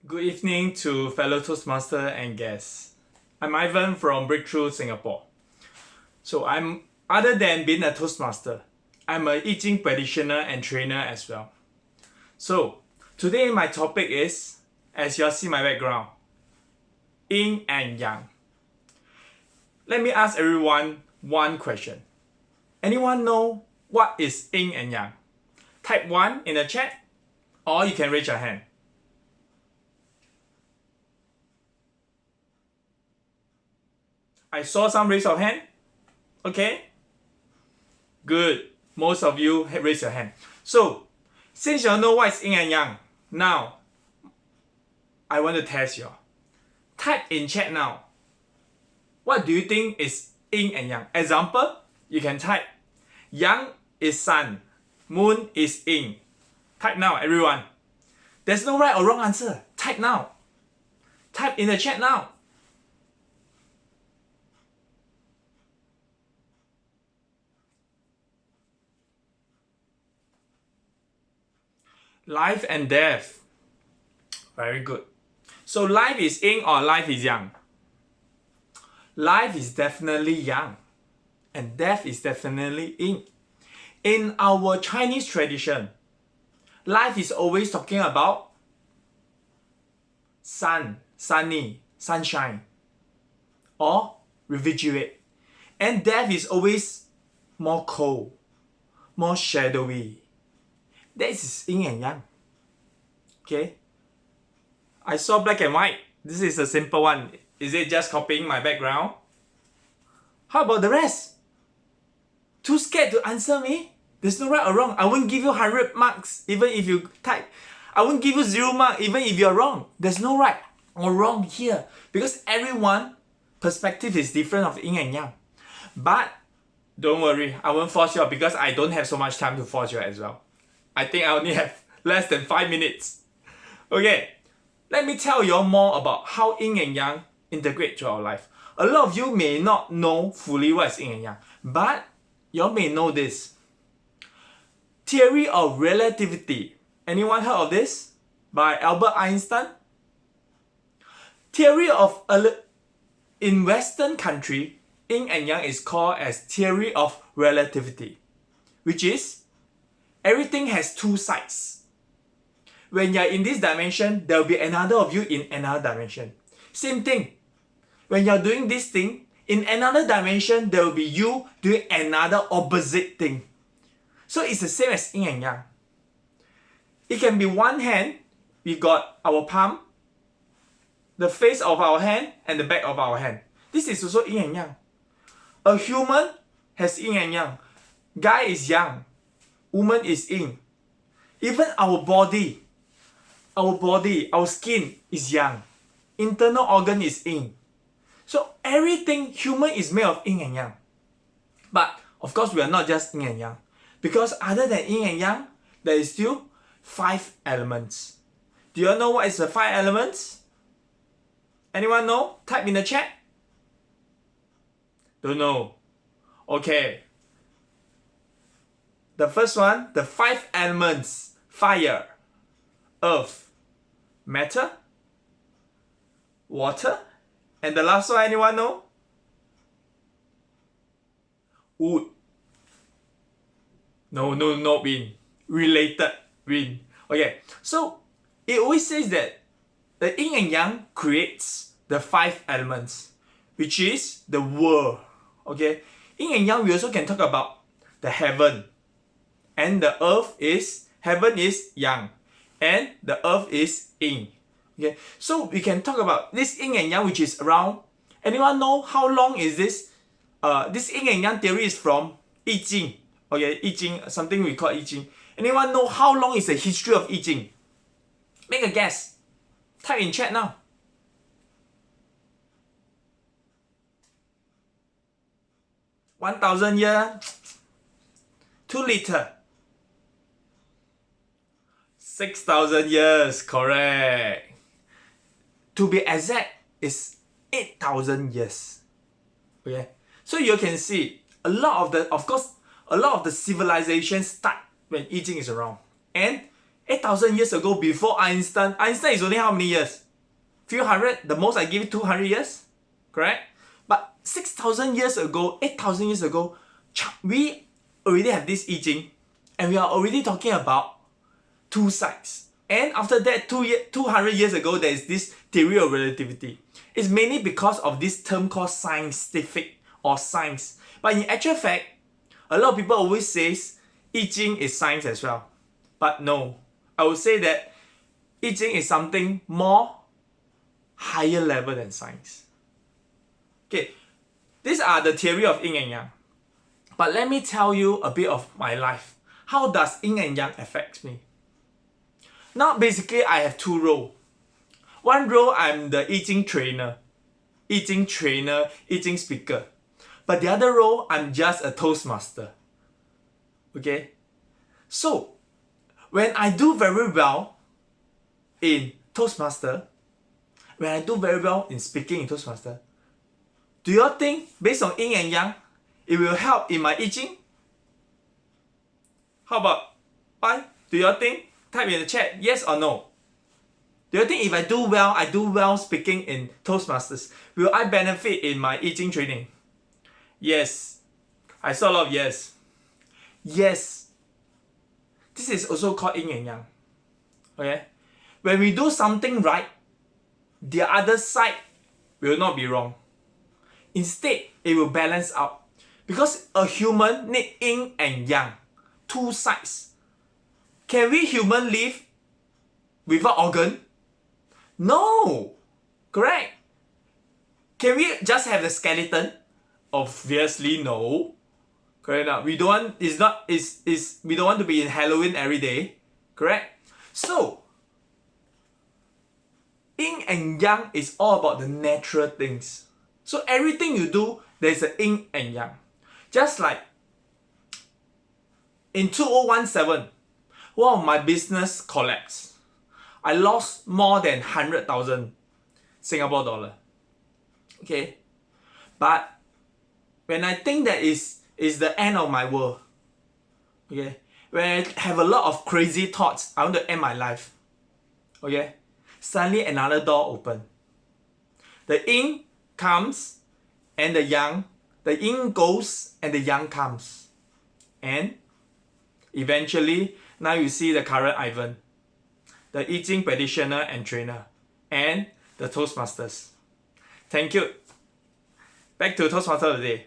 Good evening to fellow Toastmaster and guests. I'm Ivan from Breakthrough Singapore. Other than being a Toastmaster, I'm a I Ching practitioner and trainer as well. So today my topic is, as you see my background, Yin and Yang. Let me ask everyone one question. Anyone know what is Yin and Yang? Type 1 in the chat, or you can raise your hand. I saw some raise your hand. Okay. Good. Most of you have raised your hand. So, since you know what is Yin and Yang, now I want to test you. Type in chat now. What do you think is Yin and Yang? Example, you can type Yang is sun, moon is yin. Type now, everyone. There's no right or wrong answer. Type now. Type in the chat now. Life and death. Very good. So life is yin or life is yang? Life is definitely yang. And death is definitely yin. In our Chinese tradition, life is always talking about sun, sunny, sunshine, or revigorate. And death is always more cold, more shadowy. This is yin and yang. Okay? I saw black and white. This is a simple one. Is it just copying my background? How about the rest? Too scared to answer me? There's no right or wrong. I won't give you 100 marks even if you type. I won't give you 0 marks even if you're wrong. There's no right or wrong here. Because everyone's perspective is different of yin and yang. But don't worry, I won't force you because I don't have so much time to force you as well. I think I only have less than 5 minutes. Okay, let me tell you more about how yin and yang integrate to our life. A lot of you may not know fully what is yin and yang, but you may know this. Theory of relativity. Anyone heard of this? By Albert Einstein? In Western country, yin and yang is called as theory of relativity, which is everything has two sides. When you're in this dimension, there will be another of you in another dimension. Same thing. When you're doing this thing, in another dimension, there will be you doing another opposite thing. So it's the same as yin and yang. It can be one hand, we got our palm, the face of our hand, and the back of our hand. This is also yin and yang. A human has yin and yang. Guy is yang. Woman is yin. Even our body, our skin is yang. Internal organ is yin. So everything human is made of yin and yang. But of course we are not just yin and yang. Because other than yin and yang, there is still 5 elements. Do you know what is the 5 elements? Anyone know? Type in the chat. Don't know. Okay. The first one, the 5 elements: fire, earth, matter, water, and the last one, anyone know? Wood. No, not wind. Related wind. Okay, so it always says that the yin and yang creates the 5 elements, which is the world. Okay, yin and yang we also can talk about the heaven. And the earth is, heaven is yang, and the earth is yin. Okay, so we can talk about this yin and yang, which is around. Anyone know how long is this? This yin and yang theory is from I Ching. Okay, I Ching, something we call I Ching. Anyone know how long is the history of I Ching? Make a guess. Type in chat now. $1,000 years. Too little. 6,000 years, correct. To be exact, is 8,000 years. Okay, so you can see a lot of the civilizations start when I Ching is around, and 8,000 years ago, before Einstein. Einstein is only how many years? Few hundred. The most I give you 200 years. Correct? But 6,000 years ago, 8,000 years ago, we already have this I Ching. And we are already talking about two sides. And after that, 200 years ago, there is this theory of relativity. It's mainly because of this term called scientific or science. But in actual fact, a lot of people always say I Ching is science as well. But no, I would say that I Ching is something more higher level than science. Okay, these are the theory of Yin and Yang. But let me tell you a bit of my life. How does Yin and Yang affect me? Now basically I have two roles. One role, I'm the I Ching trainer, I Ching speaker. But the other role, I'm just a Toastmaster. Okay? So, when I do very well in Toastmaster, when I do very well in speaking in Toastmaster, do you think, based on Yin and Yang, it will help in my I Ching? How about, why? Do you think? Type in the chat, yes or no. Do you think if I do well speaking in Toastmasters, will I benefit in my I Ching training? Yes. I saw a lot of yes. Yes. This is also called Yin and Yang. Okay? When we do something right, the other side will not be wrong. Instead, it will balance out. Because a human need Yin and Yang. Two sides. Can we human live without organ? No! Correct? Can we just have the skeleton? Obviously no. Correct? Now, we don't want we don't want to be in Halloween every day. Correct? So Yin and Yang is all about the natural things. So everything you do, there's a Yin and Yang. Just like in 2017, one of my business collapsed. I lost more than 100,000 Singapore dollar. Okay? But when I think that is the end of my world, okay? When I have a lot of crazy thoughts, I want to end my life. Okay? Suddenly another door open. The Yin comes and the Yang. The Yin goes and the Yang comes. And eventually, now you see the current Ivan, the I Ching practitioner and trainer, and the Toastmasters. Thank you. Back to Toastmaster of the day.